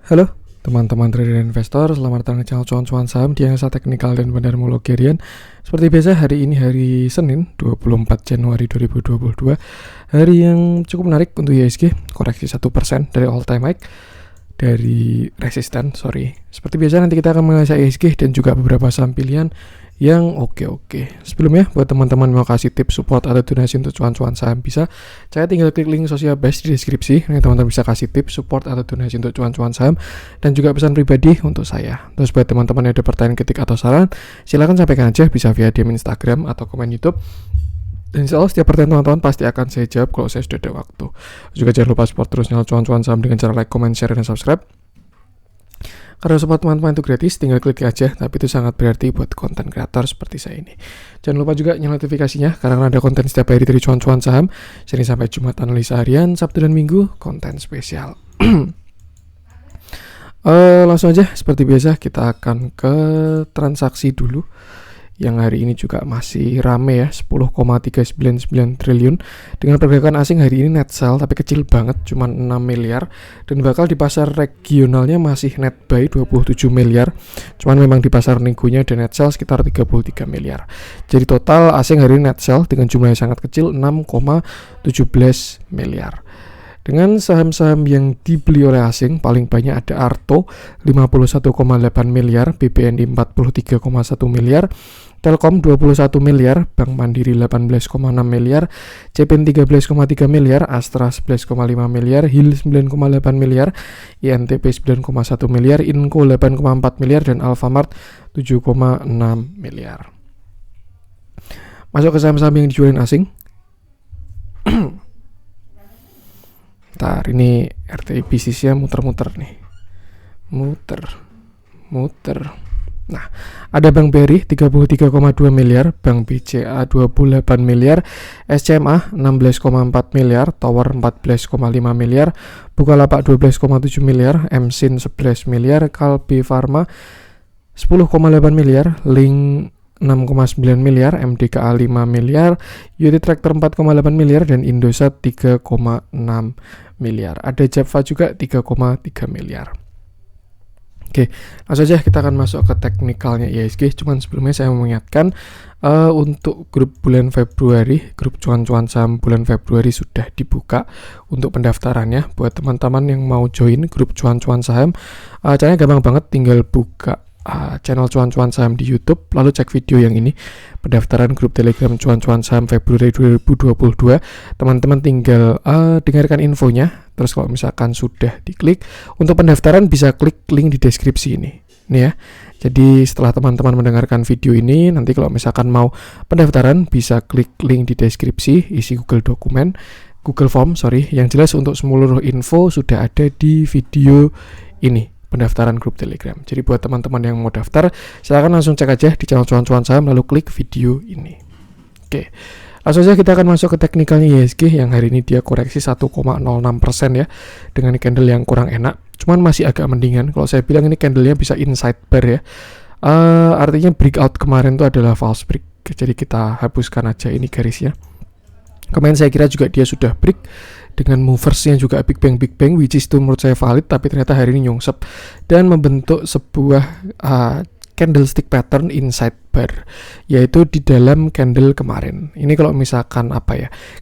Halo teman-teman trader dan investor, selamat datang di channel cuan-cuan saham di analisa teknikal dan fundamental Logarian. Seperti biasa, hari ini hari Senin 24 Januari 2022, hari yang cukup menarik untuk IHSG, koreksi 1% dari all time high, dari resisten, Seperti biasa nanti kita akan menganalisa IHSG dan juga beberapa saham pilihan yang oke. Sebelumnya, buat teman-teman mau kasih tips support atau donasi untuk cuan-cuan saham, bisa saya tinggal klik link sosial base di deskripsi. Ini teman-teman bisa kasih tips support atau donasi untuk cuan-cuan saham dan juga pesan pribadi untuk saya. Terus buat teman-teman yang ada pertanyaan, kritik atau saran, silakan sampaikan aja, bisa via DM Instagram atau komen YouTube. Dan insya Allah setiap pertanyaan teman-teman pasti akan saya jawab kalau saya sudah ada waktu. Juga jangan lupa support terus channel cuan-cuan saham dengan cara like, comment, share, dan subscribe. Karena support teman-teman itu gratis, tinggal klik aja, tapi itu sangat berarti buat konten kreator seperti saya ini. Jangan lupa juga nyalakan notifikasinya, karena ada konten setiap hari dari cuan-cuan saham, Senin sampai Jumat analisa harian, Sabtu dan Minggu konten spesial. Langsung aja, seperti biasa kita akan ke transaksi dulu, yang hari ini juga masih rame ya, 10,399 triliun. Dengan pergerakan asing hari ini net sell tapi kecil banget, cuma 6 miliar. Dan bakal di pasar regionalnya masih net buy 27 miliar. Cuman memang di pasar negonya ada net sell sekitar 33 miliar. Jadi total asing hari ini net sell dengan jumlah yang sangat kecil 6,17 miliar. Dengan saham-saham yang dibeli oleh asing, paling banyak ada Arto 51,8 miliar, BBNI 43,1 miliar, Telkom 21 miliar, Bank Mandiri 18,6 miliar, CPN 13,3 miliar, Astra 11,5 miliar, HIL 9,8 miliar, INTP 9,1 miliar, Inco 8,4 miliar, dan Alfamart 7,6 miliar. Masuk ke saham-saham yang dijualin asing. Ntar ini RTI bisnisnya muter-muter nih. Muter. Nah, ada Bank BRI 33,2 miliar, Bank BCA 28 miliar, SCMA 16,4 miliar, Tower 14,5 miliar, Bukalapak 12,7 miliar, MSIN 11 miliar, Kalbe Pharma 10,8 miliar, Link 6,9 miliar, MDKA 5 miliar, Yoti Tractor 4,8 miliar, dan Indosat 3,6 miliar. Ada Java juga 3,3 miliar. Oke, langsung aja kita akan masuk ke teknikalnya IHSG. Cuman sebelumnya saya mau mengingatkan untuk grup bulan Februari, grup cuan-cuan saham bulan Februari sudah dibuka untuk pendaftarannya. Buat teman-teman yang mau join grup cuan-cuan saham, caranya gampang banget, tinggal buka channel cuan-cuan saham di YouTube, lalu cek video yang ini, pendaftaran grup Telegram cuan-cuan saham Februari 2022. Teman-teman tinggal dengarkan infonya, terus kalau misalkan sudah diklik untuk pendaftaran bisa klik link di deskripsi ini ya. Jadi setelah teman-teman mendengarkan video ini, nanti kalau misalkan mau pendaftaran bisa klik link di deskripsi, isi Google Form, yang jelas untuk seluruh info sudah ada di video ini, pendaftaran grup Telegram. Jadi buat teman-teman yang mau daftar, silakan langsung cek aja di channel cuan-cuan saham lalu klik video ini. Oke. Langsung saja kita akan masuk ke teknikalnya IHSG yang hari ini dia koreksi 1,06% ya, dengan candle yang kurang enak. Cuman masih agak mendingan. Kalau saya bilang ini candlenya bisa inside bar ya. Artinya breakout kemarin itu adalah false break. Jadi kita hapuskan aja ini garisnya. Kemarin saya kira juga dia sudah break dengan moversnya juga Big Bang, which is itu menurut saya valid, tapi ternyata hari ini nyungsep dan membentuk sebuah candlestick pattern inside bar, yaitu di dalam candle kemarin. Ini kalau misalkan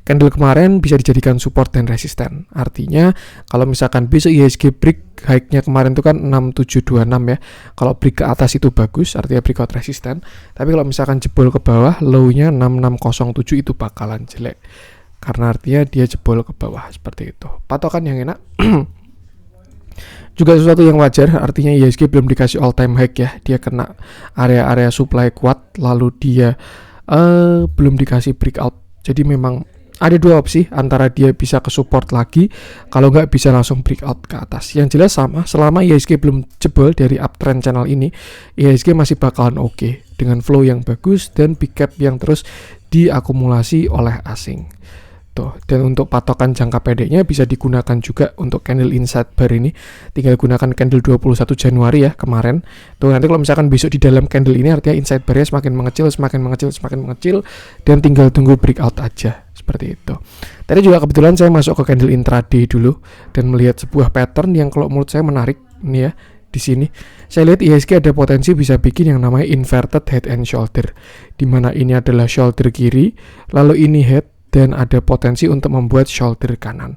candle kemarin bisa dijadikan support dan resisten. Artinya kalau misalkan besok IHSG break high-nya kemarin itu kan 6726 ya. Kalau break ke atas itu bagus, artinya breakout resisten. Tapi kalau misalkan jebol ke bawah, low-nya 6607 itu bakalan jelek. Karena artinya dia jebol ke bawah seperti itu. Patokan yang enak. Juga sesuatu yang wajar, artinya IHSG belum dikasih all time high ya. Dia kena area-area supply kuat, lalu dia belum dikasih breakout. Jadi memang ada dua opsi, antara dia bisa ke support lagi, kalau nggak bisa langsung breakout ke atas. Yang jelas sama, selama IHSG belum jebol dari uptrend channel ini, IHSG masih bakalan oke, dengan flow yang bagus dan big cap yang terus diakumulasi oleh asing. Dan untuk patokan jangka pendeknya bisa digunakan juga untuk candle inside bar ini. Tinggal gunakan candle 21 Januari ya kemarin. Nanti kalau misalkan besok di dalam candle ini, artinya inside bar-nya semakin mengecil dan tinggal tunggu breakout aja seperti itu. Tadi juga kebetulan saya masuk ke candle intraday dulu dan melihat sebuah pattern yang kalau menurut saya menarik Ini ya, di sini saya lihat IHSG ada potensi bisa bikin yang namanya inverted head and shoulder, dimana ini adalah shoulder kiri, lalu ini head, dan ada potensi untuk membuat shoulder kanan.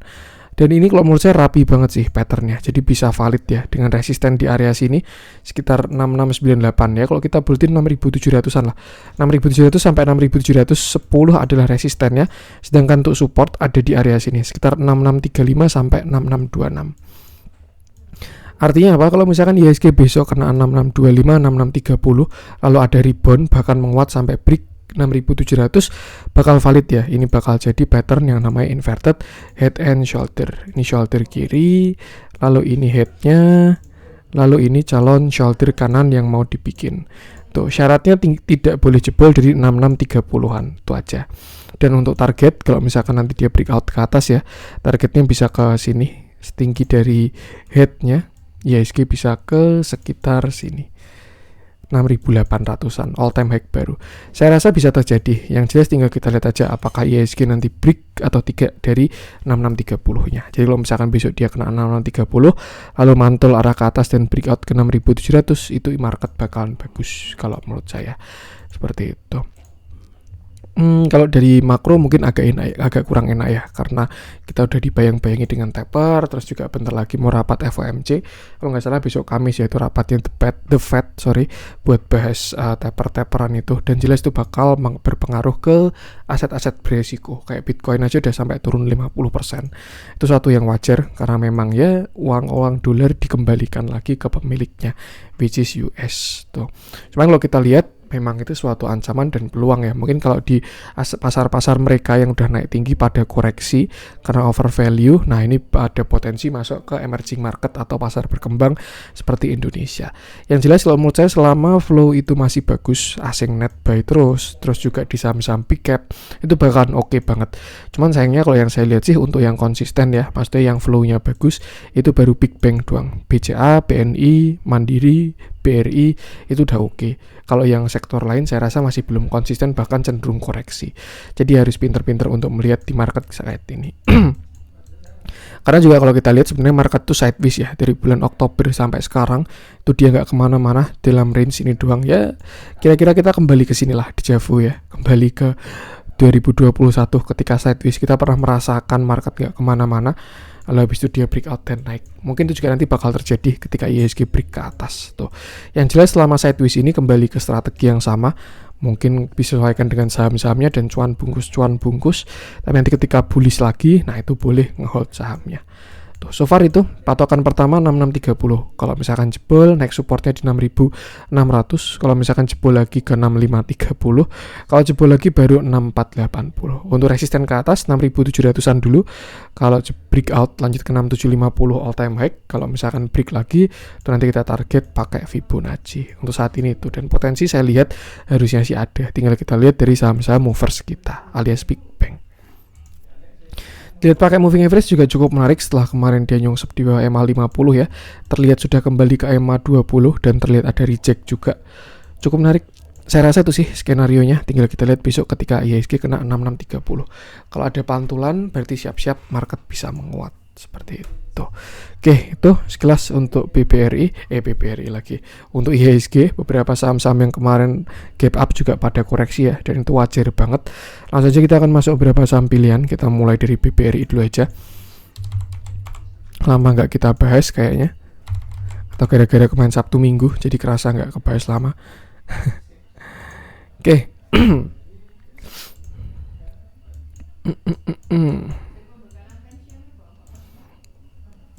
Dan ini kalau menurut saya rapi banget sih patternnya, jadi bisa valid ya dengan resisten di area sini sekitar 6698 ya. Kalau kita buletin 6700-an lah, 6700 sampai 6710 adalah resistennya, sedangkan untuk support ada di area sini sekitar 6635 sampai 6626. Artinya apa? Kalau misalkan IHSG besok kena 6625, 6630, lalu ada rebound bahkan menguat sampai break 6700, bakal valid ya. Ini bakal jadi pattern yang namanya inverted head and shoulder. Ini shoulder kiri, lalu ini headnya, lalu ini calon shoulder kanan yang mau dibikin. Tuh, syaratnya tidak boleh jebol dari 6630-an, itu aja. Dan untuk target, kalau misalkan nanti dia breakout ke atas ya, targetnya bisa ke sini, setinggi dari headnya. IHSG bisa ke sekitar sini 6.800-an, all time high baru. Saya rasa bisa terjadi. Yang jelas tinggal kita lihat aja apakah IHSG nanti break atau tidak dari 6630-nya. Jadi kalau misalkan besok dia kena 6630 lalu mantul arah ke atas dan breakout ke 6700, itu market bakalan bagus kalau menurut saya. Seperti itu. Kalau dari makro mungkin agak kurang enak ya, karena kita udah dibayang-bayangi dengan taper, terus juga bentar lagi mau rapat FOMC. Kalau nggak salah besok Kamis yaitu rapatnya the Fed buat bahas taper-taperan itu, dan jelas itu bakal berpengaruh ke aset-aset beresiko kayak Bitcoin aja udah sampai turun 50%. Itu suatu yang wajar karena memang ya uang dolar dikembalikan lagi ke pemiliknya, which is US tuh. Cuman kalau kita lihat memang itu suatu ancaman dan peluang ya. Mungkin kalau di pasar-pasar mereka yang udah naik tinggi pada koreksi karena over value, nah ini ada potensi masuk ke emerging market atau pasar berkembang seperti Indonesia. Yang jelas kalau menurut saya selama flow itu masih bagus, asing net buy terus juga di saham-saham big cap, itu bakalan oke banget. Cuman sayangnya kalau yang saya lihat sih untuk yang konsisten ya, maksudnya yang flow-nya bagus, itu baru Big Bank doang. BCA, BNI, Mandiri, BRI itu udah oke. Kalau yang sektor lain saya rasa masih belum konsisten, bahkan cenderung koreksi. Jadi harus pinter-pinter untuk melihat di market saat ini. Karena juga kalau kita lihat sebenarnya market tuh sideways ya, dari bulan Oktober sampai sekarang itu dia nggak kemana-mana, dalam range ini doang ya. Kira-kira kita kembali ke sinilah di Javu ya, kembali ke 2021 ketika sideways kita pernah merasakan market nggak kemana-mana, lalu habis itu dia breakout dan naik. Mungkin itu juga nanti bakal terjadi ketika IHSG break ke atas tuh. Yang jelas selama sideways ini kembali ke strategi yang sama, mungkin disesuaikan dengan saham-sahamnya dan cuan bungkus. Tapi nanti ketika bullish lagi, nah itu boleh ngehold sahamnya. Tuh, so far itu patokan pertama 6630. Kalau misalkan jebol, next supportnya di 6600. Kalau misalkan jebol lagi ke 6530. Kalau jebol lagi baru 6480. Untuk resisten ke atas 6700-an dulu. Kalau breakout lanjut ke 6750 all time high. Kalau misalkan break lagi, itu nanti kita target pakai Fibonacci. Untuk saat ini itu, dan potensi saya lihat harusnya sih ada. Tinggal kita lihat dari saham-saham movers kita alias Big Bank. Lihat pakai moving average juga cukup menarik setelah kemarin dia nyungsep di bawah EMA 50 ya. Terlihat sudah kembali ke EMA 20 dan terlihat ada reject juga. Cukup menarik. Saya rasa itu sih skenario-nya. Tinggal kita lihat besok ketika IHSG kena 6630. Kalau ada pantulan berarti siap-siap market bisa menguat seperti itu. Oke, itu sekilas untuk BBRI lagi. Untuk IHSG, beberapa saham-saham yang kemarin gap up juga pada koreksi ya, dan itu wajar banget. Langsung saja kita akan masuk beberapa saham pilihan. Kita mulai dari BBRI dulu aja. Lama nggak kita bahas kayaknya, atau gara-gara kemarin Sabtu Minggu jadi kerasa nggak kebahas lama. Oke.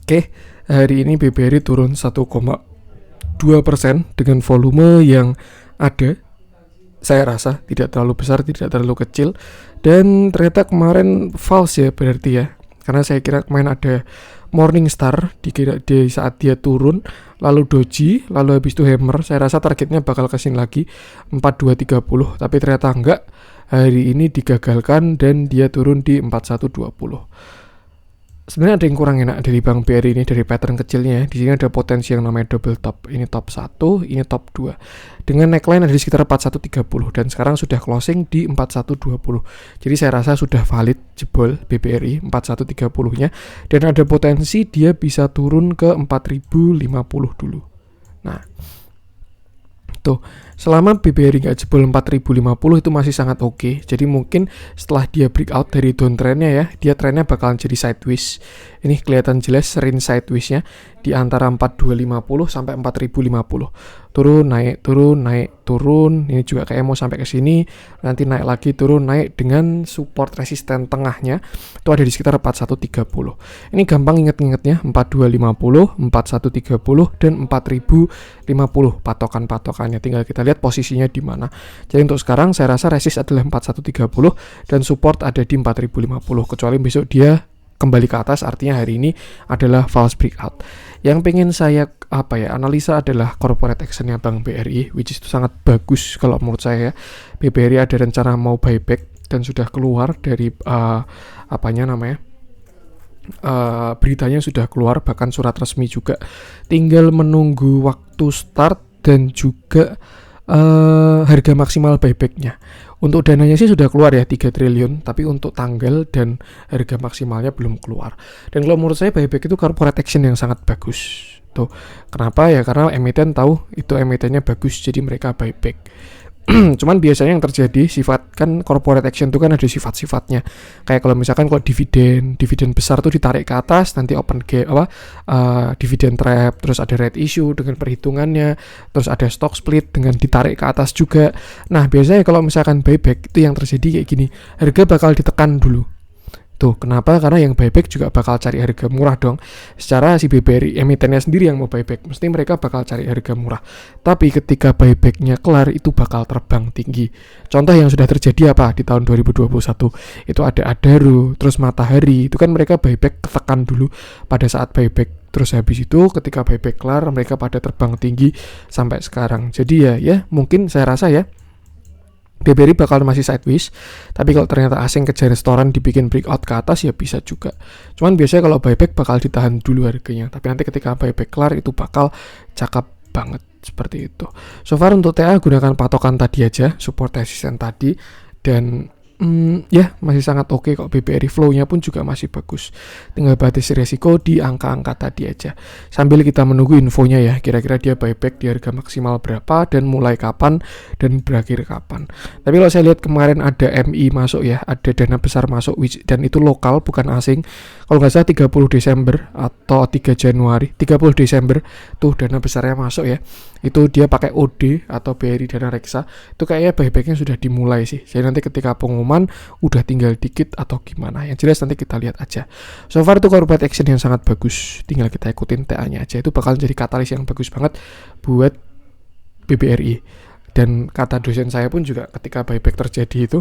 Oke, hari ini BBRI turun 1,2% dengan volume yang ada. Saya rasa tidak terlalu besar, tidak terlalu kecil. Dan ternyata kemarin false ya berarti ya. Karena saya kira kemarin ada Morningstar di saat dia turun, lalu doji, lalu habis itu hammer. Saya rasa targetnya bakal kesini lagi 4230, tapi ternyata enggak. Hari ini digagalkan dan dia turun di 4120. sebenarnya ada yang kurang enak dari Bank BRI ini, dari pattern kecilnya. Di sini ada potensi yang namanya double top. Ini top 1, ini top 2. Dengan neckline ada di sekitar 4130 dan sekarang sudah closing di 4120. Jadi saya rasa sudah valid jebol BBRI 4130-nya dan ada potensi dia bisa turun ke 4050 dulu. Nah, tuh, selama BBRI nggak jebol 4050 itu masih sangat oke. Jadi mungkin setelah dia breakout dari downtrendnya ya, dia trennya bakalan jadi sideways. Ini kelihatan jelas range sideways-nya di antara 4250 sampai 4050. Turun, naik, turun, naik, turun. Ini juga kayak mau sampai ke sini, nanti naik lagi, turun, naik dengan support resisten tengahnya itu ada di sekitar 4130. Ini gampang inget-ingetnya, 4250, 4130 dan 4050 patokan-patokannya. Tinggal kita lihat posisinya di mana. Jadi untuk sekarang saya rasa resist adalah 4130 dan support ada di 4050 kecuali besok dia kembali ke atas, artinya hari ini adalah false breakout. Yang pengen saya analisa adalah corporate actionnya Bank BRI, which is itu sangat bagus kalau menurut saya. BBRI ada rencana mau buyback dan sudah keluar dari beritanya sudah keluar, bahkan surat resmi juga. Tinggal menunggu waktu start dan juga harga maksimal buybacknya. Untuk dananya sih sudah keluar ya 3 triliun, tapi untuk tanggal dan harga maksimalnya belum keluar. Dan kalau menurut saya buyback itu corporate action yang sangat bagus. Tuh, kenapa ya? Karena emiten tahu itu emitennya bagus, jadi mereka buyback. Cuman biasanya yang terjadi sifat kan corporate action itu kan ada sifat-sifatnya. Kayak kalau misalkan kalau dividen besar tuh ditarik ke atas, nanti open gap dividen trap, terus ada red issue dengan perhitungannya, terus ada stock split dengan ditarik ke atas juga. Nah, biasanya kalau misalkan buyback itu yang terjadi kayak gini, harga bakal ditekan dulu. Tuh, kenapa? Karena yang buyback juga bakal cari harga murah dong. Secara si BBRI emitennya sendiri yang mau buyback, mesti mereka bakal cari harga murah. Tapi ketika buybacknya kelar, itu bakal terbang tinggi. Contoh yang sudah terjadi apa di tahun 2021? Itu ada Adaro, terus Matahari. Itu kan mereka buyback ketekan dulu pada saat buyback. Terus habis itu ketika buyback kelar, mereka pada terbang tinggi sampai sekarang. Jadi ya mungkin saya rasa ya BBRI bakal masih sideways, tapi kalau ternyata asing kejar restoran dibikin breakout ke atas ya bisa juga. Cuman biasanya kalau buyback bakal ditahan dulu harganya, tapi nanti ketika buyback kelar itu bakal cakep banget seperti itu. So far untuk TA gunakan patokan tadi aja, support resisten tadi, dan masih sangat oke kok. BBRI flow-nya pun juga masih bagus. Tinggal batasi resiko di angka-angka tadi aja. Sambil kita menunggu infonya ya, kira-kira dia buyback di harga maksimal berapa dan mulai kapan dan berakhir kapan. Tapi kalau saya lihat kemarin ada MI masuk ya, ada dana besar masuk dan itu lokal bukan asing. Kalau nggak salah 30 Desember atau 3 Januari, 30 Desember tuh dana besarnya masuk ya. Itu dia pakai OD atau BRI Dana Reksa. Itu kayaknya buybacknya sudah dimulai sih. Jadi nanti ketika pengumuman udah tinggal dikit atau gimana. Yang jelas nanti kita lihat aja. So far itu corporate action yang sangat bagus. Tinggal kita ikutin TA-nya aja. Itu bakal jadi katalis yang bagus banget buat BBRI. Dan kata dosen saya pun juga ketika buyback terjadi itu,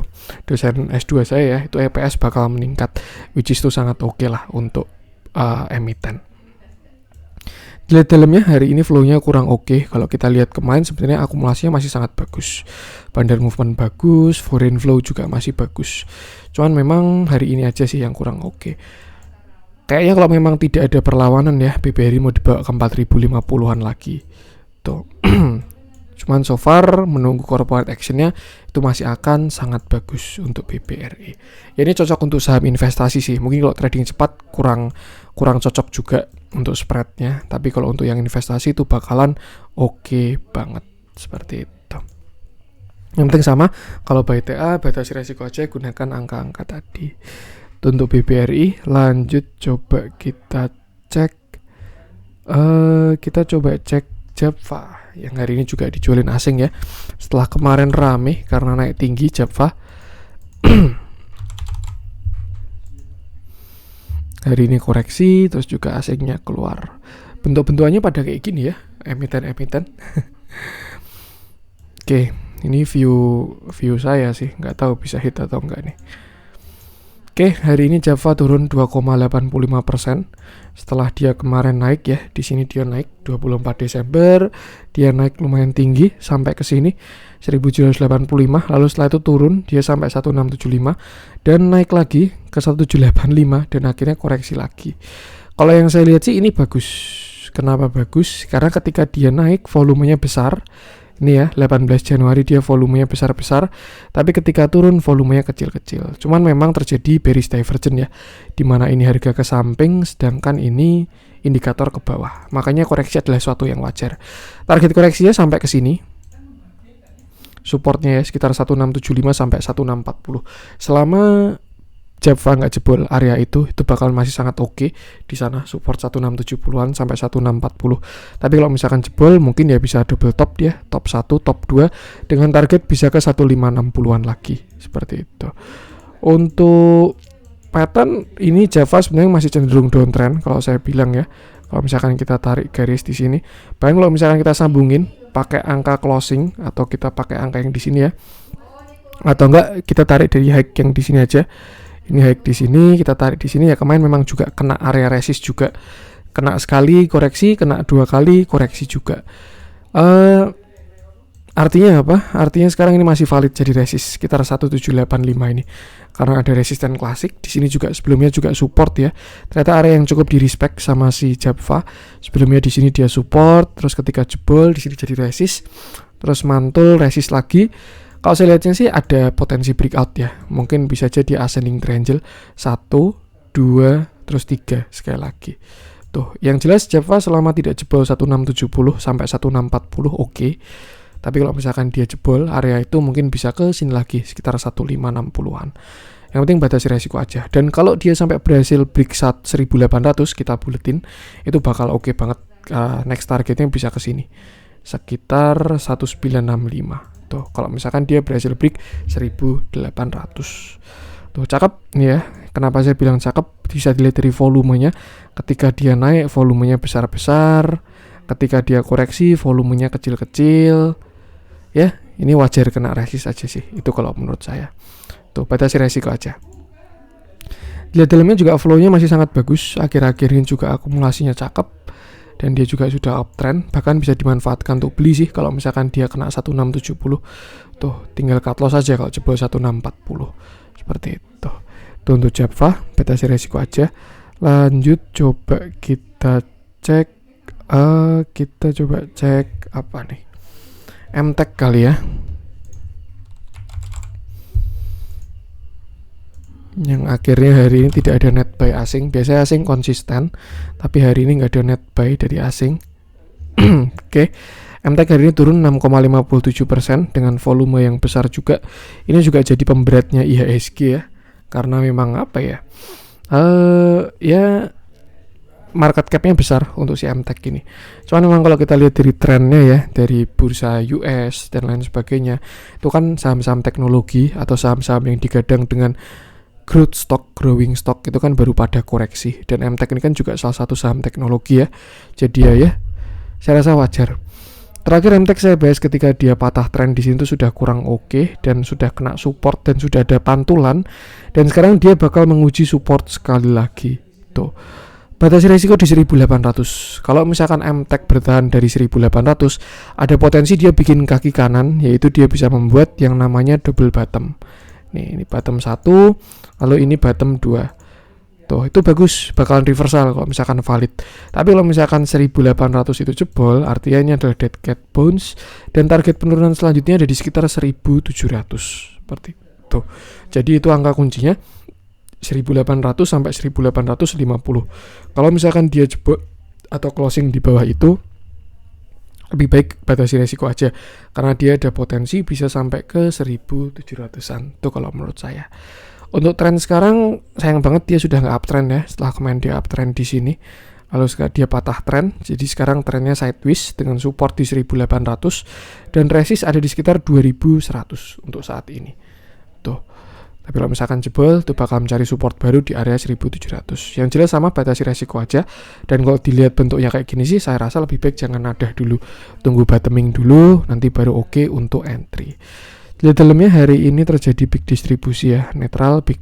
dosen S2 saya ya, itu EPS bakal meningkat. Which is itu sangat oke lah untuk emiten. Dilihat dalamnya hari ini flow-nya kurang oke. Kalau kita lihat kemarin sebenarnya akumulasinya masih sangat bagus. Bandar movement bagus, foreign flow juga masih bagus. Cuman memang hari ini aja sih yang kurang oke. Kayaknya kalau memang tidak ada perlawanan ya, BBRI mau dibawa ke 4050-an lagi. Tuh. Cuman so far menunggu corporate actionnya itu masih akan sangat bagus untuk BBRI. Ya ini cocok untuk saham investasi sih. Mungkin kalau trading cepat kurang cocok juga untuk spreadnya. Tapi kalau untuk yang investasi itu bakalan oke banget seperti itu. Yang penting sama, kalau buy TA batasi resiko aja, gunakan angka-angka tadi. Untuk BBRI lanjut coba kita cek. Kita coba cek Java yang hari ini juga dijualin asing ya. Setelah kemarin rame karena naik tinggi Java. Hari ini koreksi, terus juga asingnya keluar. Bentuk-bentukannya pada kayak gini ya, emiten-emiten. Oke, ini view saya sih, nggak tahu bisa hit atau enggak nih. Oke, hari ini Java turun 2,85% setelah dia kemarin naik ya. Di sini dia naik 24 Desember, dia naik lumayan tinggi sampai ke sini 1785, lalu setelah itu turun dia sampai 1675 dan naik lagi ke 1785 dan akhirnya koreksi lagi. Kalau yang saya lihat sih ini bagus. Kenapa bagus? Karena ketika dia naik volumenya besar. Ini ya, 18 Januari dia volumenya besar-besar, tapi ketika turun volumenya kecil-kecil. Cuman memang terjadi bearish divergence ya, dimana ini harga ke samping, sedangkan ini indikator ke bawah. Makanya koreksi adalah suatu yang wajar. Target koreksinya sampai ke sini. Supportnya ya, sekitar 1675 sampai 1640. Selama Java nggak jebol area itu bakal masih sangat oke. Di sana support 1670-an sampai 1640. Tapi kalau misalkan jebol mungkin ya bisa double top dia, top 1, top 2 dengan target bisa ke 1560-an lagi. Seperti itu. Untuk pattern ini Java sebenarnya masih cenderung downtrend kalau saya bilang ya. Kalau misalkan kita tarik garis di sini, bahkan kalau misalkan kita sambungin pakai angka closing atau kita pakai angka yang di sini ya. Atau enggak kita tarik dari high yang di sini aja. Ini high di sini, kita tarik di sini ya, kemarin memang juga kena area resist juga. Kena sekali koreksi, kena 2 kali koreksi juga. Artinya apa? Artinya sekarang ini masih valid jadi resist sekitar 1785 ini. Karena ada resisten klasik, di sini juga sebelumnya juga support ya. Ternyata area yang cukup di respect sama si Java. Sebelumnya di sini dia support, terus ketika jebol di sini jadi resist, terus mantul resist lagi. Kalau saya lihatnya sih ada potensi breakout ya. Mungkin bisa jadi ascending triangle 1, 2, terus 3 sekali lagi. Tuh, yang jelas Java selama tidak jebol 1670 sampai 1640 oke. Tapi kalau misalkan dia jebol area itu mungkin bisa ke sini lagi sekitar 1560-an. Yang penting batasi resiko aja. Dan kalau dia sampai berhasil break 1800 kita buletin, itu bakal oke banget. Next targetnya bisa ke sini. Sekitar 1965. Tuh, kalau misalkan dia berhasil break 1800. Tuh, cakep nih ya. Kenapa saya bilang cakep? Bisa dilihat dari volumenya. Ketika dia naik, volumenya besar-besar. Ketika dia koreksi, volumenya kecil-kecil. Ya, ini wajar kena resist aja sih. Itu kalau menurut saya. Tuh, batasi resiko aja. Lihat dalamnya juga flow-nya masih sangat bagus. Akhir-akhir ini juga akumulasinya cakep. Dan dia juga sudah uptrend, bahkan bisa dimanfaatkan untuk beli sih kalau misalkan dia kena 1670. Tuh, tinggal cut loss aja kalau jebol 1640. Seperti itu. Tuh untuk Java, batasi resiko aja. Lanjut coba kita cek apa nih? MTech kali ya. Yang akhirnya hari ini tidak ada net buy asing. Biasanya asing konsisten, tapi hari ini nggak ada net buy dari asing. Oke. MTech hari ini turun 6,57% dengan volume yang besar juga. Ini juga jadi pemberatnya IHSG ya, karena memang apa ya, ya market capnya besar untuk si MTech ini. Cuman memang kalau kita lihat dari trennya ya, dari bursa US dan lain sebagainya, itu kan saham-saham teknologi atau saham-saham yang digadang dengan growth stock, growing stock itu kan baru pada koreksi. Dan MTech ini kan juga salah satu saham teknologi ya. Jadi ya saya rasa wajar. Terakhir MTech saya bahas ketika dia patah tren di sini tuh sudah kurang oke dan sudah kena support dan sudah ada pantulan, dan sekarang dia bakal menguji support sekali lagi. Tuh. Batasi risiko di 1800. Kalau misalkan MTech bertahan dari 1800, ada potensi dia bikin kaki kanan, yaitu dia bisa membuat yang namanya double bottom. Nih, ini bottom 1, lalu ini bottom 2. Tuh, itu bagus, bakalan reversal kalau misalkan valid. Tapi kalau misalkan 1800 itu jebol, artinya ini adalah dead cat bounce, dan target penurunan selanjutnya ada di sekitar 1700. Seperti itu. Jadi itu angka kuncinya 1800 sampai 1850. Kalau misalkan dia jebol atau closing di bawah itu, lebih baik batasi resiko aja, karena dia ada potensi bisa sampai ke 1700-an. Itu kalau menurut saya. Untuk tren sekarang sayang banget dia sudah nggak uptrend ya, setelah kemarin dia uptrend di sini. Lalu sekarang dia patah tren, jadi sekarang trennya sideways dengan support di 1800 dan resist ada di sekitar 2100 untuk saat ini. Tuh. Tapi kalau misalkan jebol, itu bakal mencari support baru di area 1700. Yang jelas sama batasi resiko aja. Dan kalau dilihat bentuknya kayak gini sih, saya rasa lebih baik jangan nadah dulu. Tunggu bottoming dulu, nanti baru oke untuk entry. Di dalamnya hari ini terjadi big distribusi ya, netral, big.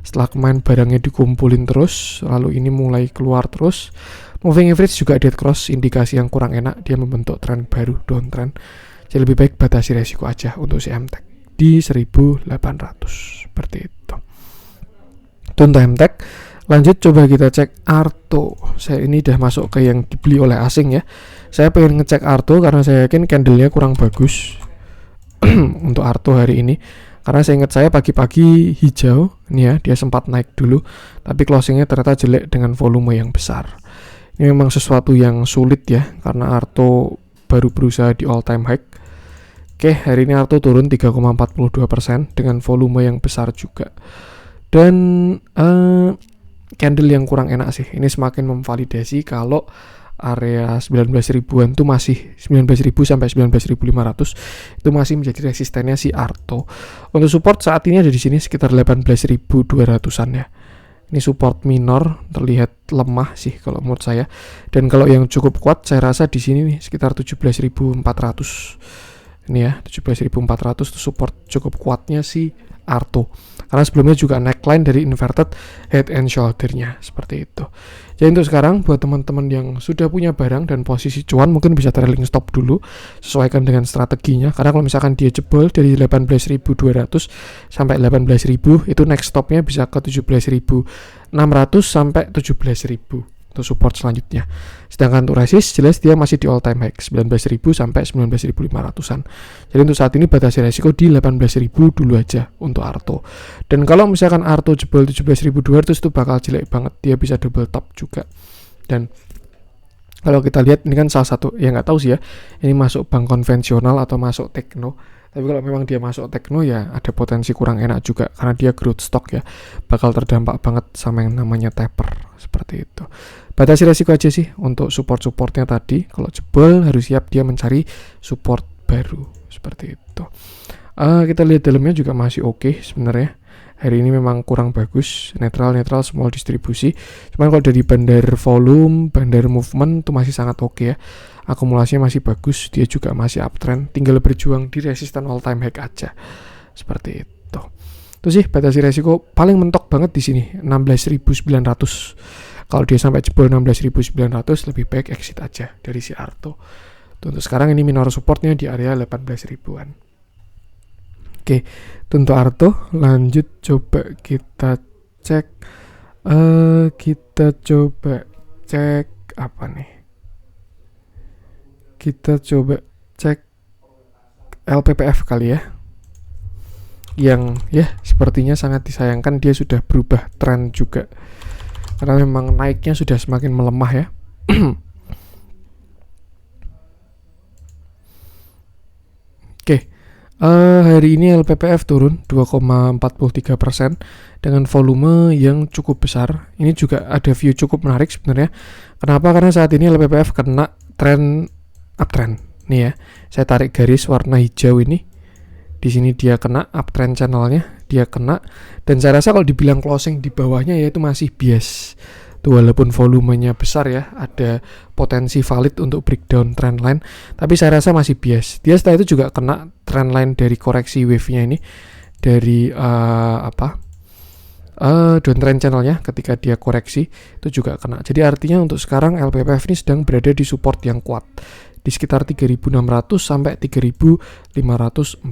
Setelah kemarin barangnya dikumpulin terus, lalu ini mulai keluar terus. Moving average juga dead cross, indikasi yang kurang enak, dia membentuk tren baru, downtrend. Jadi lebih baik batasi resiko aja untuk si MTech di 1800 seperti itu. Untuk MTech, lanjut coba kita cek Arto. Saya ini udah masuk ke yang dibeli oleh asing ya. Saya pengen ngecek Arto karena saya yakin candlenya kurang bagus untuk Arto hari ini. Karena saya ingat saya pagi-pagi hijau, ini ya, dia sempat naik dulu, tapi closingnya ternyata jelek dengan volume yang besar. Ini memang sesuatu yang sulit ya, karena Arto baru berusaha di all time high. Oke, hari ini Arto turun 3,42% dengan volume yang besar juga. Dan candle yang kurang enak sih. Ini semakin memvalidasi kalau area 19.000-an tuh masih 19.000 sampai 19.500 itu masih menjadi resistennya si Arto. Untuk support saat ini ada di sini sekitar 18.200-an ya. Ini support minor, terlihat lemah sih kalau menurut saya. Dan kalau yang cukup kuat saya rasa di sini nih sekitar 17.400. Ini ya, 17.400 itu support cukup kuatnya si Arto. Karena sebelumnya juga neckline dari inverted head and shoulder-nya seperti itu. Jadi untuk sekarang buat teman-teman yang sudah punya barang dan posisi cuan mungkin bisa trailing stop dulu, sesuaikan dengan strateginya. Karena kalau misalkan dia jebol dari 18.200 sampai 18.000 itu next stopnya bisa ke 17.600 sampai 17.000 untuk support selanjutnya. Sedangkan untuk resist jelas dia masih di all time high 19.000 sampai 19.500-an. Jadi untuk saat ini batasi resiko di 18.000 dulu aja untuk Arto. Dan kalau misalkan Arto jebol 17.200 itu bakal jelek banget, dia bisa double top juga. Dan kalau kita lihat ini kan salah satu, ya nggak tahu sih ya, ini masuk bank konvensional atau masuk tekno. Tapi kalau memang dia masuk tekno ya ada potensi kurang enak juga karena dia growth stock ya, bakal terdampak banget sama yang namanya taper seperti itu. Batasi resiko aja sih untuk support-supportnya tadi. Kalau jebol harus siap dia mencari support baru seperti itu. Kita lihat dalamnya juga masih oke sebenarnya. Hari ini memang kurang bagus, netral small distribusi. Cuman kalau dari bandar volume, bandar movement itu masih sangat oke ya. Akumulasinya masih bagus, dia juga masih uptrend. Tinggal berjuang di resisten all time high aja. Seperti itu. Itu sih batasi resiko paling mentok banget di sini 16.900. Kalau dia sampai jebol 16.900 lebih baik exit aja dari si Arto. Untuk sekarang ini minor supportnya di area 18.000-an. Oke, untuk Arto lanjut coba kita cek apa nih? Kita coba cek LPPF kali ya. Yang ya sepertinya sangat disayangkan dia sudah berubah tren juga. Karena memang naiknya sudah semakin melemah ya. Oke. Hari ini LPPF turun 2,43% dengan volume yang cukup besar. Ini juga ada view cukup menarik sebenarnya. Kenapa? Karena saat ini LPPF kena tren uptrend. Nih ya, saya tarik garis warna hijau ini. Di sini dia kena uptrend channelnya, dia kena. Dan saya rasa kalau dibilang closing di bawahnya ya itu masih bias. Tuh, walaupun volumenya besar ya, ada potensi valid untuk breakdown trendline, tapi saya rasa masih bias. Dia setelah itu juga kena trendline dari koreksi wave-nya ini, dari downtrend channelnya ketika dia koreksi itu juga kena. Jadi artinya untuk sekarang LPPF ini sedang berada di support yang kuat di sekitar 3.600 sampai 3.540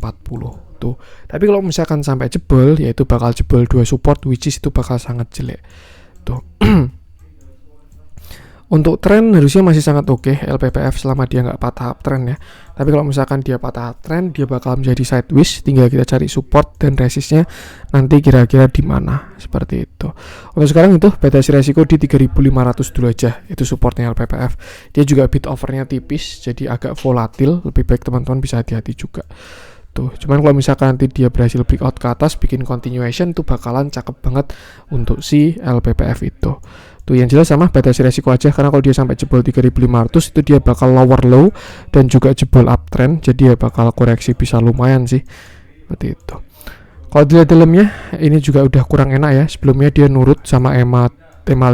tuh. Tapi kalau misalkan sampai jebol, yaitu bakal jebol dua support, which is itu bakal sangat jelek tuh. Untuk tren harusnya masih sangat oke LPPF selama dia nggak patah uptrend ya. Tapi kalau misalkan dia patah uptrend, dia bakal menjadi sideways. Tinggal kita cari support dan resistnya nanti kira-kira di mana seperti itu. Untuk sekarang itu batasi resiko di 3.500 dulu aja. Itu supportnya LPPF. Dia juga bid overnya tipis, jadi agak volatil. Lebih baik teman-teman bisa hati-hati juga. Tuh, cuman kalau misalkan nanti dia berhasil breakout ke atas, bikin continuation tuh bakalan cakep banget untuk si LPPF itu. Tuh yang jelas sama batasi resiko aja, karena kalau dia sampai jebol 3.500 itu dia bakal lower low dan juga jebol uptrend, jadi ya bakal koreksi bisa lumayan sih. Seperti itu. Kalau dilihat dalamnya ini juga udah kurang enak ya. Sebelumnya dia nurut sama EMA 50,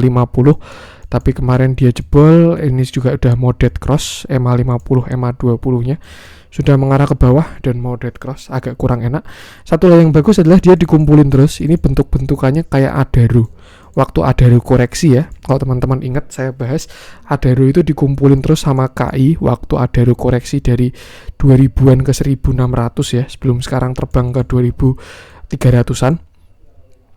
tapi kemarin dia jebol. Ini juga udah mau dead cross, EMA 50, EMA 20 nya sudah mengarah ke bawah dan mau dead cross, agak kurang enak. Satu hal yang bagus adalah dia dikumpulin terus. Ini bentuk-bentukannya kayak Adaro. Waktu Adaro koreksi ya, kalau teman-teman ingat saya bahas, Adaro itu dikumpulin terus sama KI waktu Adaro koreksi dari 2000-an ke 1600 ya, sebelum sekarang terbang ke 2300-an.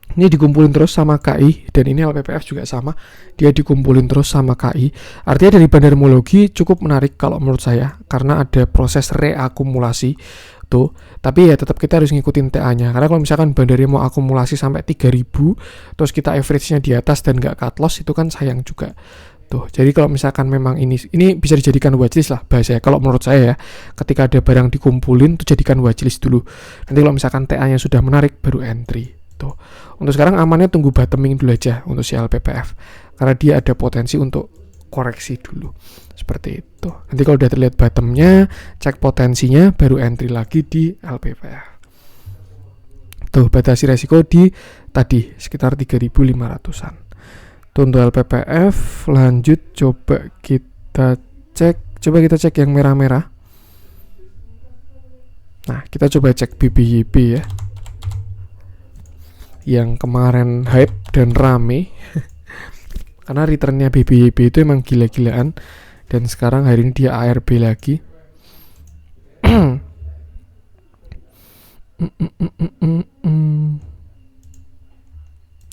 Ini dikumpulin terus sama KI, dan ini LPPF juga sama, dia dikumpulin terus sama KI. Artinya dari bandarmologi cukup menarik kalau menurut saya, karena ada proses reakumulasi tuh. Tapi ya tetap kita harus ngikutin TA-nya, karena kalau misalkan bandarnya mau akumulasi sampai 3000 terus kita average-nya di atas dan nggak cut loss, itu kan sayang juga tuh. Jadi kalau misalkan memang ini bisa dijadikan watchlist lah bahasanya. Kalau menurut saya ya, ketika ada barang dikumpulin tuh jadikan watchlist dulu. Nanti kalau misalkan TA-nya sudah menarik baru entry tuh. Untuk sekarang amannya tunggu bottoming dulu aja untuk si LPPF, karena dia ada potensi untuk koreksi dulu seperti itu. Nanti kalau udah terlihat bottomnya, cek potensinya, baru entry lagi di LPPF. Tuh batasi resiko di tadi sekitar 3.500-an. Tuh untuk LPPF. Lanjut coba kita cek yang merah-merah. Nah, kita coba cek BBYB ya, yang kemarin hype dan rame karena returnnya BBYB itu emang gila-gilaan, dan sekarang hari ini dia ARB lagi.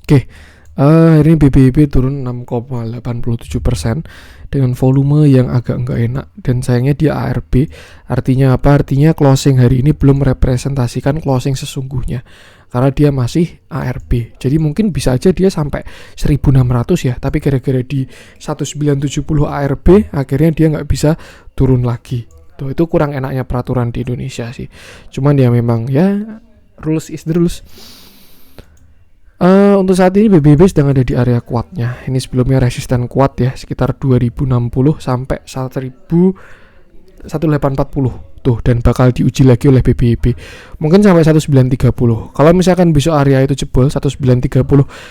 Oke, hari ini BBYB turun 6,87% dengan volume yang agak nggak enak, dan sayangnya dia ARB. Artinya apa? Artinya closing hari ini belum merepresentasikan closing sesungguhnya, karena dia masih ARB. Jadi mungkin bisa aja dia sampai 1600 ya, tapi gara-gara di 1970 ARB akhirnya dia nggak bisa turun lagi. Tuh, itu kurang enaknya peraturan di Indonesia sih. Cuman ya memang ya, rules is the rules. Untuk saat ini BBYB sedang ada di area kuatnya. Ini sebelumnya resisten kuat ya, sekitar 2060 sampai 1840 tuh, dan bakal diuji lagi oleh BBYB mungkin sampai 1930. Kalau misalkan besok area itu jebol 1930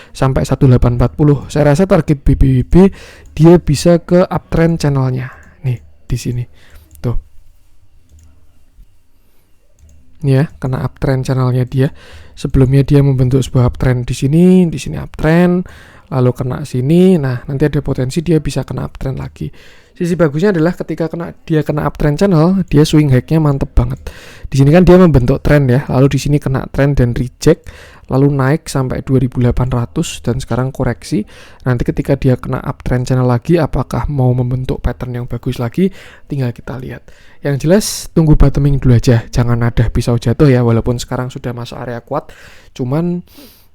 sampai 1840, saya rasa target BBYB dia bisa ke uptrend channelnya nih di sini tuh. Ini ya, kena uptrend channelnya dia. Sebelumnya dia membentuk sebuah uptrend di sini uptrend, lalu kena sini. Nah, nanti ada potensi dia bisa kena uptrend lagi. Sisi bagusnya adalah ketika dia kena uptrend channel, dia swing high-nya mantep banget. Di sini kan dia membentuk trend ya, lalu di sini kena trend dan reject, lalu naik sampai 2800 dan sekarang koreksi. Nanti ketika dia kena uptrend channel lagi, apakah mau membentuk pattern yang bagus lagi, tinggal kita lihat. Yang jelas tunggu bottoming dulu aja, jangan ada pisau jatuh ya, walaupun sekarang sudah masuk area kuat, cuman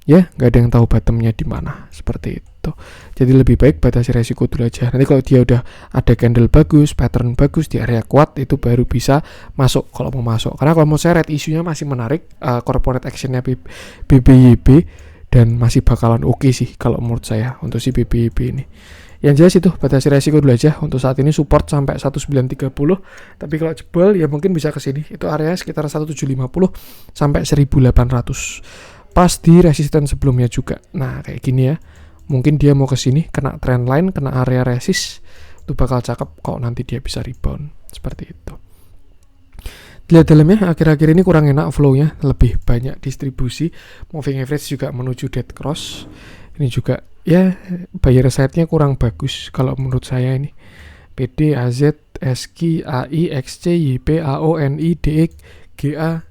ya nggak ada yang tahu bottomnya di mana, seperti itu. Jadi lebih baik batasi resiko dulu aja. Nanti kalau dia udah ada candle bagus, pattern bagus di area kuat, itu baru bisa masuk kalau mau masuk. Karena kalau mau saya red isunya masih menarik, corporate actionnya BBYB, dan masih bakalan oke sih kalau menurut saya untuk si BBYB ini. Yang jelas itu batasi resiko dulu aja. Untuk saat ini support sampai 1930, tapi kalau jebol ya mungkin bisa ke sini. Itu area sekitar 1750 sampai 1800. Pas di resisten sebelumnya juga. Nah, kayak gini ya. Mungkin dia mau ke sini, kena trend line, kena area resist, itu bakal cakep kalau nanti dia bisa rebound. Seperti itu. Lihat dalamnya, akhir-akhir ini kurang enak flow-nya, lebih banyak distribusi. Moving average juga menuju dead cross. Ini juga ya buyer side-nya kurang bagus kalau menurut saya ini. PD, AZ, SQ, AI, XC, YP, AO, NI, DX, GA.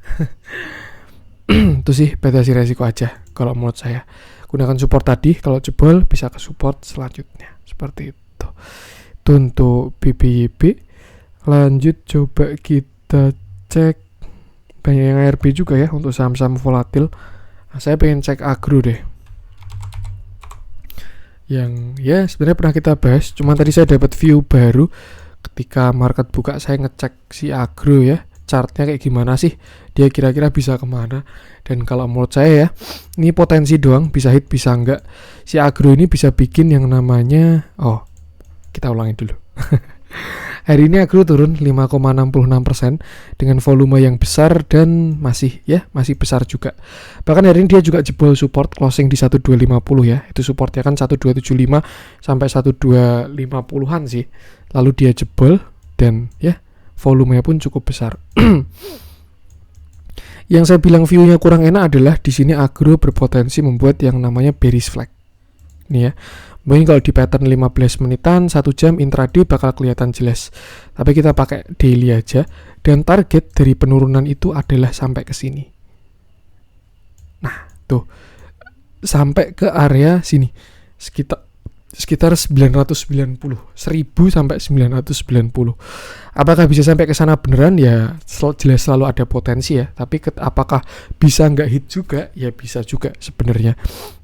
Itu sih batasi resiko aja kalau menurut saya. Gunakan support tadi, kalau jebol bisa ke support selanjutnya. Seperti itu. Itu untuk BBYB. Lanjut coba kita cek, banyak yang ARB juga ya untuk saham-saham volatil. Nah, saya pengen cek agro deh, yang ya sebenarnya pernah kita bahas, cuma tadi saya dapat view baru ketika market buka. Saya ngecek si agro ya, chartnya kayak gimana sih, dia kira-kira bisa kemana. Dan kalau menurut saya ya, ini potensi doang, bisa hit bisa enggak. Si agro ini bisa bikin yang namanya, kita ulangin dulu. Hari ini Agro turun 5,66% dengan volume yang besar dan masih besar juga. Bahkan hari ini dia juga jebol support closing di 1250 ya. Itu supportnya kan 1275 sampai 1250-an sih. Lalu dia jebol dan ya volumenya pun cukup besar. Yang saya bilang view-nya kurang enak adalah di sini Agro berpotensi membuat yang namanya bearish flag. Nih ya. Mungkin kalau di pattern 15 menitan 1 jam intraday bakal kelihatan jelas. Tapi kita pakai daily aja dan target dari penurunan itu adalah sampai ke sini. Nah, tuh. Sampai ke area sini. Sekitar 990, 1000 sampai 990. Apakah bisa sampai ke sana beneran? Ya jelas selalu ada potensi ya. Tapi apakah bisa nggak hit juga? Ya bisa juga sebenarnya.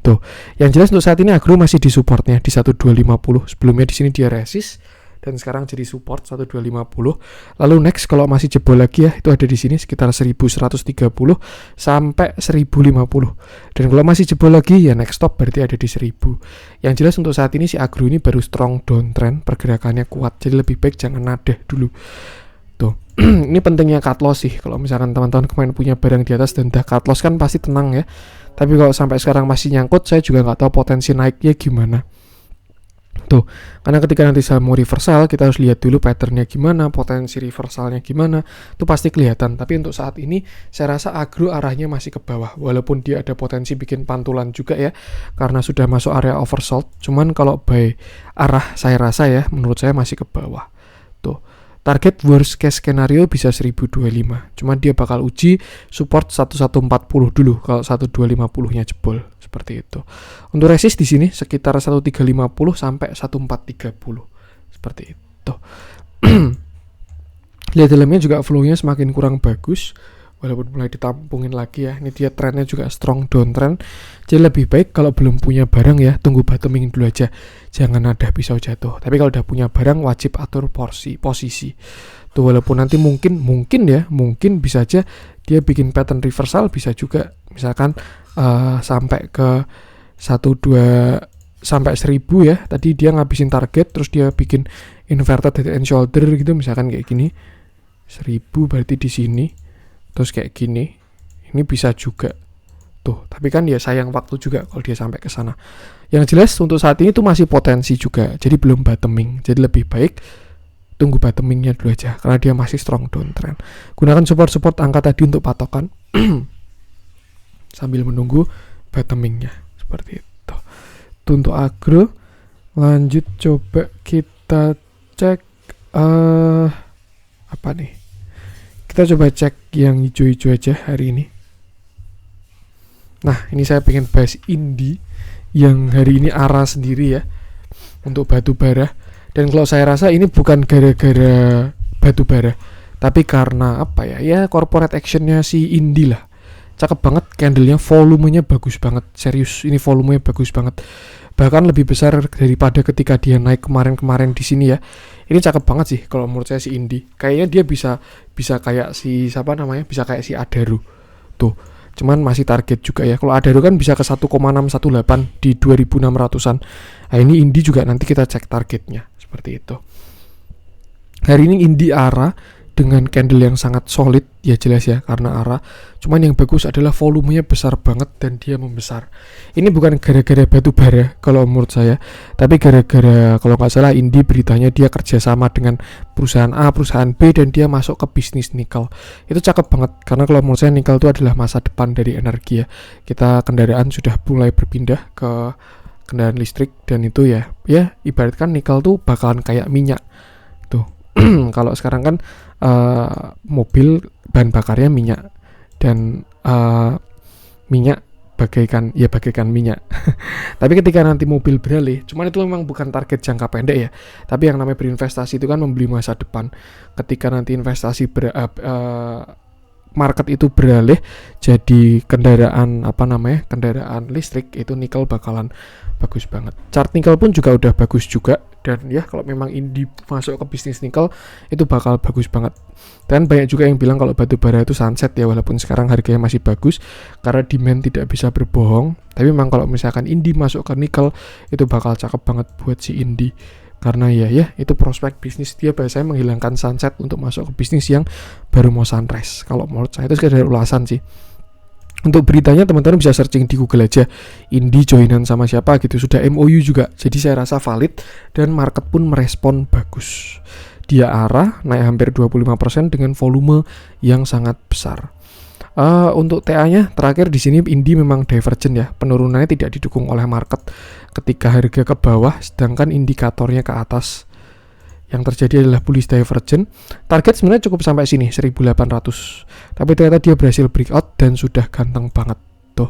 Tuh, yang jelas untuk saat ini Agro masih di supportnya di 1250. Sebelumnya di sini dia resist dan sekarang jadi support 1250. Lalu next kalau masih jebol lagi ya, itu ada di sini sekitar 1130 sampai 1050. Dan kalau masih jebol lagi ya next stop berarti ada di 1000. Yang jelas untuk saat ini si Agro ini baru strong downtrend, pergerakannya kuat. Jadi lebih baik jangan nadah dulu. Tuh. Ini pentingnya cut loss sih. Kalau misalkan teman-teman kemarin punya barang di atas dan udah cut loss kan pasti tenang ya. Tapi kalau sampai sekarang masih nyangkut, saya juga nggak tahu potensi naiknya gimana. Tuh, karena ketika nanti saya mau reversal, kita harus lihat dulu patternnya gimana, potensi reversalnya gimana, itu pasti kelihatan. Tapi untuk saat ini, saya rasa Agro arahnya masih ke bawah, walaupun dia ada potensi bikin pantulan juga ya, karena sudah masuk area oversold. Cuman kalau by arah saya rasa ya, menurut saya masih ke bawah. Tuh. Target worst case skenario bisa 1025. Cuman dia bakal uji support 1140 dulu kalau 1250-nya jebol seperti itu. Untuk resist di sini sekitar 1350 sampai 1430 seperti itu. Lihat dalamnya juga flow-nya semakin kurang bagus. Walaupun mulai ditampungin lagi ya. Ini dia trennya juga strong downtrend. Jadi lebih baik kalau belum punya barang ya, tunggu bottoming dulu aja. Jangan ada pisau jatuh. Tapi kalau udah punya barang wajib atur posisi. Tuh walaupun nanti mungkin bisa aja dia bikin pattern reversal, bisa juga misalkan sampai ke 12 sampai 1000 ya. Tadi dia ngabisin target terus dia bikin inverted head and shoulder gitu misalkan kayak gini. 1000 berarti di sini. Terus kayak gini, ini bisa juga tuh. Tapi kan ya sayang waktu juga kalau dia sampai ke sana. Yang jelas untuk saat ini tuh masih potensi juga. Jadi belum bottoming. Jadi lebih baik tunggu bottomingnya dulu aja karena dia masih strong downtrend. Gunakan support angka tadi untuk patokan sambil menunggu bottomingnya seperti itu. Itu untuk Agro. Lanjut coba kita cek apa nih? Kita coba cek yang hijau-hijau aja hari ini. Nah, ini saya pengen bahas Indi yang hari ini arah sendiri ya untuk batu bara. Dan kalau saya rasa ini bukan gara-gara batu bara, tapi karena apa ya? Ya corporate actionnya si Indi lah. Cakep banget candlenya, volumenya bagus banget. Serius, ini volumenya bagus banget. Bahkan lebih besar daripada ketika dia naik kemarin-kemarin di sini ya. Ini cakep banget sih kalau menurut saya si Indi. Kayaknya dia bisa kayak si bisa kayak si Adaru. Tuh. Cuman masih target juga ya. Kalau Adaru kan bisa ke 1,618 di 2600-an. Nah, ini Indi juga nanti kita cek targetnya seperti itu. Hari ini Indi arah dengan candle yang sangat solid, ya jelas ya karena arah. Cuman yang bagus adalah volumenya besar banget dan dia membesar. Ini bukan gara-gara batu bara kalau menurut saya, tapi gara-gara kalau nggak salah Indi beritanya dia kerjasama dengan perusahaan A, perusahaan B dan dia masuk ke bisnis nikel. Itu cakep banget karena kalau menurut saya nikel itu adalah masa depan dari energi ya. Kita kendaraan sudah mulai berpindah ke kendaraan listrik dan itu ya ibaratkan nikel tuh bakalan kayak minyak tuh. Kalau sekarang kan mobil bahan bakarnya minyak dan minyak bagaikan minyak. Tapi ketika nanti mobil beralih, cuman itu memang bukan target jangka pendek ya. Tapi yang namanya berinvestasi itu kan membeli masa depan. Ketika nanti investasi market itu beralih jadi kendaraan listrik, itu nikel bakalan bagus banget. Chart nikel pun juga udah bagus juga dan ya kalau memang Indi masuk ke bisnis nikel itu bakal bagus banget. Dan banyak juga yang bilang kalau batu bara itu sunset ya, walaupun sekarang harganya masih bagus karena demand tidak bisa berbohong. Tapi memang kalau misalkan Indi masuk ke nikel itu bakal cakep banget buat si Indi. Karena ya itu prospek bisnis dia biasanya menghilangkan sunset untuk masuk ke bisnis yang baru mau sunrise. Kalau menurut saya itu sekedar ulasan sih. Untuk beritanya teman-teman bisa searching di Google aja, Indie joinan sama siapa gitu, sudah MOU juga. Jadi saya rasa valid dan market pun merespon bagus. Dia arah naik hampir 25% dengan volume yang sangat besar. Untuk TA-nya terakhir di sini Indie memang divergent ya, penurunannya tidak didukung oleh market ketika harga ke bawah, sedangkan indikatornya ke atas. Yang terjadi adalah bullish divergent. Target sebenarnya cukup sampai sini 1800. Tapi ternyata dia berhasil breakout dan sudah ganteng banget tuh.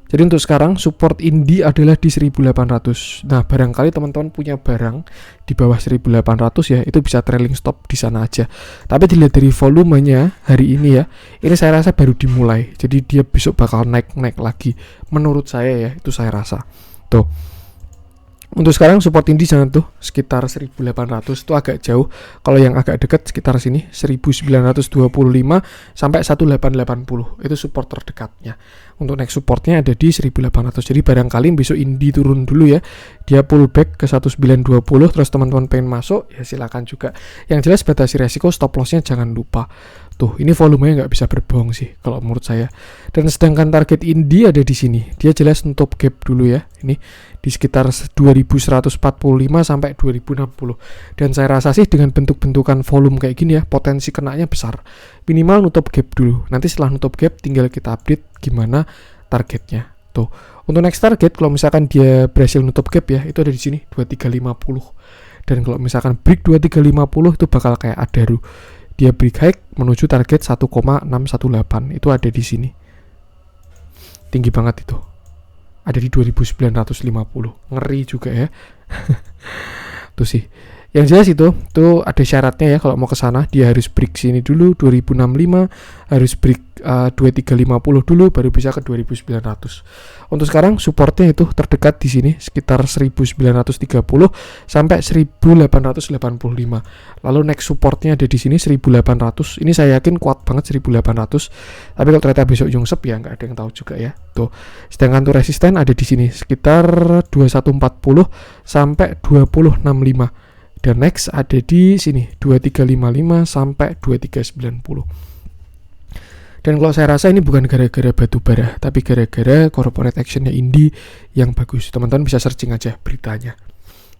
Jadi untuk sekarang support Indie adalah di 1800. Nah, barangkali teman-teman punya barang di bawah 1800 ya, itu bisa trailing stop di sana aja. Tapi dilihat dari volumenya hari ini ya, ini saya rasa baru dimulai. Jadi dia besok bakal naik lagi. Menurut saya ya, itu saya rasa. Tuh. Untuk sekarang support Indie jangan tuh sekitar 1800 itu agak jauh. Kalau yang agak dekat sekitar sini 1925 sampai 1880 itu support terdekatnya. Untuk next supportnya ada di 1800. Jadi barangkali besok Indie turun dulu ya. Dia pullback ke 1920 terus teman-teman pengen masuk ya silakan juga. Yang jelas batasi resiko, stop lossnya jangan lupa. Tuh, ini volumenya nggak bisa berbohong sih kalau menurut saya. Dan sedangkan target Indie ada di sini. Dia jelas nutup gap dulu ya. Ini di sekitar 2145 sampai 2060. Dan saya rasa sih dengan bentuk-bentukan volume kayak gini ya, potensi kenanya besar. Minimal nutup gap dulu. Nanti setelah nutup gap tinggal kita update gimana targetnya. Tuh. Untuk next target kalau misalkan dia berhasil nutup gap ya, itu ada di sini 2350. Dan kalau misalkan break 2350 itu bakal kayak Adaru. Dia break high menuju target 1,618. Itu ada di sini. Tinggi banget itu. Ada di 2950. Ngeri juga ya. Tuh sih. Yang jelas itu ada syaratnya ya kalau mau ke sana dia harus break sini dulu 2065, harus break 2350 dulu baru bisa ke 2900. Untuk sekarang supportnya itu terdekat di sini sekitar 1930 sampai 1885. Lalu next supportnya ada di sini 1800. Ini saya yakin kuat banget 1800. Tapi kalau ternyata besok nyungsep ya nggak ada yang tahu juga ya. Tuh. Sedangkan tuh resisten ada di sini sekitar 2140 sampai 2065. Dan next ada di sini 2355 sampai 2390. Dan kalau saya rasa ini bukan gara-gara batu bara, tapi gara-gara corporate actionnya Indie yang bagus. Teman-teman bisa searching aja beritanya.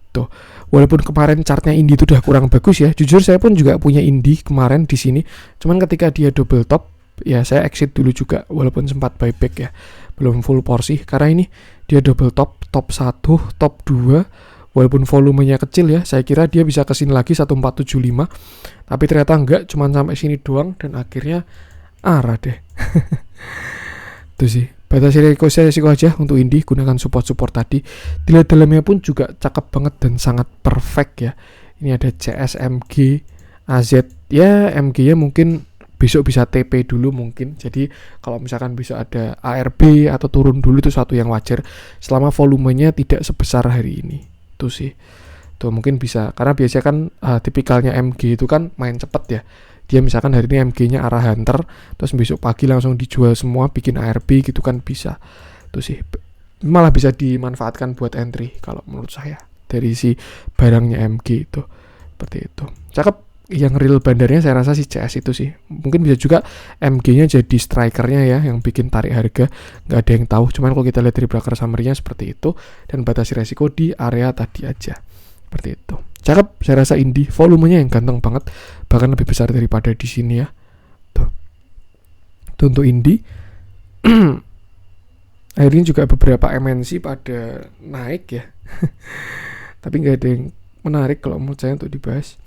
Tuh, walaupun kemarin chartnya Indie itu udah kurang bagus ya. Jujur saya pun juga punya Indie kemarin di sini. Cuman ketika dia double top, ya saya exit dulu juga walaupun sempat buyback ya. Belum full porsi karena ini dia double top 1, top 2. Walaupun volumenya kecil ya, saya kira dia bisa kesini lagi 1475. Tapi ternyata enggak, cuman sampai sini doang dan akhirnya arah deh. Itu sih. Batasi resiko aja untuk Indie, gunakan support-support tadi. Dilihat dalamnya pun juga cakep banget dan sangat perfect ya. Ini ada CSMG, AZ. Ya, MG-nya mungkin besok bisa TP dulu mungkin. Jadi kalau misalkan bisa ada ARB atau turun dulu itu satu yang wajar. Selama volumenya tidak sebesar hari ini. Itu sih. Tuh mungkin bisa karena biasanya kan tipikalnya MG itu kan main cepet ya. Dia misalkan hari ini MG-nya arah hunter terus besok pagi langsung dijual semua bikin ARB gitu kan bisa. Itu sih. Malah bisa dimanfaatkan buat entry kalau menurut saya dari si barangnya MG itu. Seperti itu. Cakep. Yang real bandarnya saya rasa si CS itu sih. Mungkin bisa juga MG-nya jadi strikernya ya yang bikin tarik harga. Nggak ada yang tahu. Cuman kalau kita lihat dari broker summary-nya seperti itu. Dan batasi resiko di area tadi aja. Seperti itu. Cakep. Saya rasa Indie. Volumenya yang ganteng banget. Bahkan lebih besar daripada di sini ya. Tuh. Itu untuk Indie. Akhirnya juga beberapa MNC pada naik ya. Tapi nggak ada yang menarik kalau menurut saya untuk dibahas.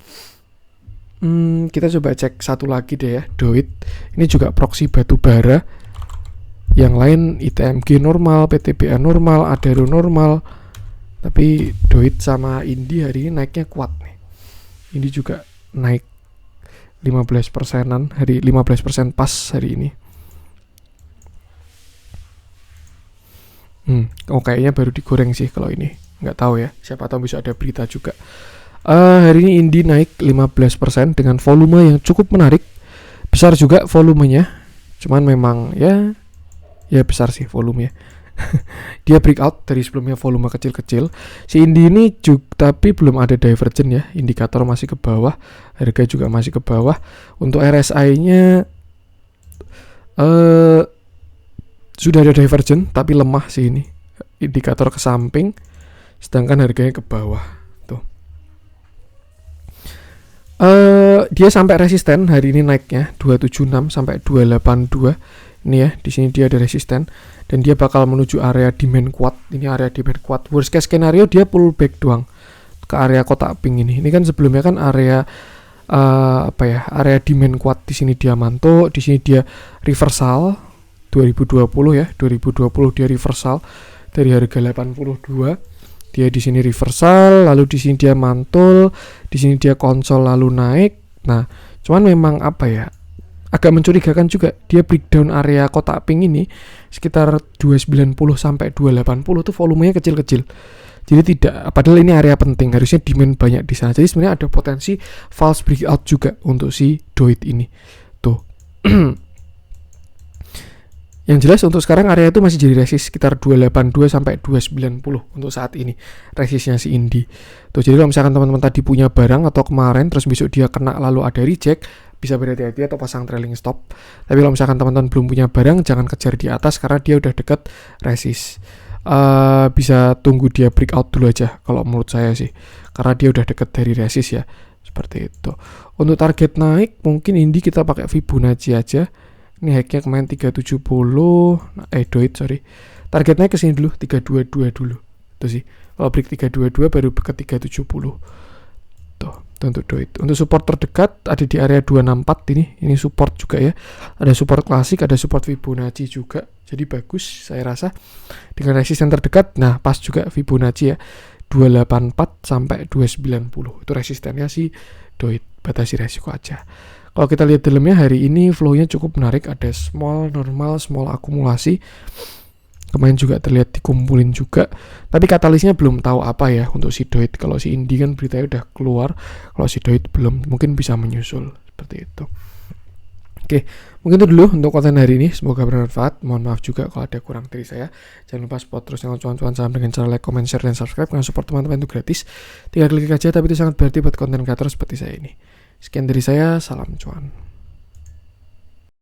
Kita coba cek satu lagi deh ya, Doit. Ini juga proxy batu bara. Yang lain ITMG normal, PTBA normal, Adaro normal. Tapi Doit sama Indie hari ini naiknya kuat nih. Indie juga naik 15%-an, 15% pas hari ini. Kayaknya baru digoreng sih kalau ini. Nggak tahu ya, siapa tahu bisa ada berita juga. Hari ini Indie naik 15% dengan volume yang cukup menarik. Besar juga volumenya. Cuman memang ya besar sih volumenya. Dia breakout dari sebelumnya volume kecil-kecil. Si Indi ini juga tapi belum ada divergen ya, indikator masih ke bawah, harga juga masih ke bawah. Untuk RSI-nya sudah ada divergen tapi lemah sih ini, indikator ke samping, sedangkan harganya ke bawah. Tuh. Dia sampai resisten hari ini naiknya 276 sampai 282. Ini ya, di sini dia ada resisten dan dia bakal menuju area demand kuat. Ini area demand kuat. Worst case scenario dia pullback doang ke area kotak pink ini. Ini kan sebelumnya kan area area demand kuat. Di sini dia mantuk, di sini dia reversal 2020 ya, 2020 dia reversal dari harga 82. Dia di sini reversal, lalu di sini dia mantul, di sini dia konsol lalu naik. Nah, cuman memang agak mencurigakan juga, dia breakdown area kotak pink ini sekitar 290 sampai 280 tuh volumenya kecil-kecil. Jadi tidak, padahal ini area penting, harusnya demand banyak di sana. Jadi sebenarnya ada potensi false breakout juga untuk si DOIT ini. Tuh. Yang jelas untuk sekarang area itu masih jadi resist sekitar 282 sampai 290 untuk saat ini resistnya si Indi. Tuh, jadi kalau misalkan teman-teman tadi punya barang atau kemarin terus besok dia kena lalu ada reject, bisa berhati-hati atau pasang trailing stop. Tapi kalau misalkan teman-teman belum punya barang, jangan kejar di atas karena dia udah dekat resist. Bisa tunggu dia breakout dulu aja kalau menurut saya sih, karena dia udah dekat dari resist ya, seperti itu. Untuk target naik mungkin Indi kita pakai Fibonacci aja. Ini hacknya kemarin 370, DOIT sorry. Target naik ke sini dulu 322 dulu. Itu sih. Kalau break 322 baru ke 370. Tuh, untuk DOIT. Untuk support terdekat ada di area 264 ini. Ini support juga ya. Ada support klasik, ada support Fibonacci juga. Jadi bagus saya rasa. Dengan resisten terdekat, nah pas juga Fibonacci ya. 284 sampai 290. Itu resistennya sih DOIT. Batasi resiko aja. Kalau kita lihat dalamnya hari ini flow-nya cukup menarik, ada small, normal, small akumulasi. Kemarin juga terlihat dikumpulin juga. Tapi katalisnya belum tahu apa ya untuk si DOIT. Kalau si Indi kan beritanya udah keluar, kalau si DOIT belum, mungkin bisa menyusul seperti itu. Oke, mungkin itu dulu untuk konten hari ini. Semoga bermanfaat. Mohon maaf juga kalau ada kurang dari saya. Jangan lupa support terus channel cuan-cuan saham dengan cara like, comment, share, dan subscribe. Karena support teman-teman itu gratis. Tinggal klik aja, tapi itu sangat berarti buat konten kreator seperti saya ini. Sekian dari saya, salam cuan.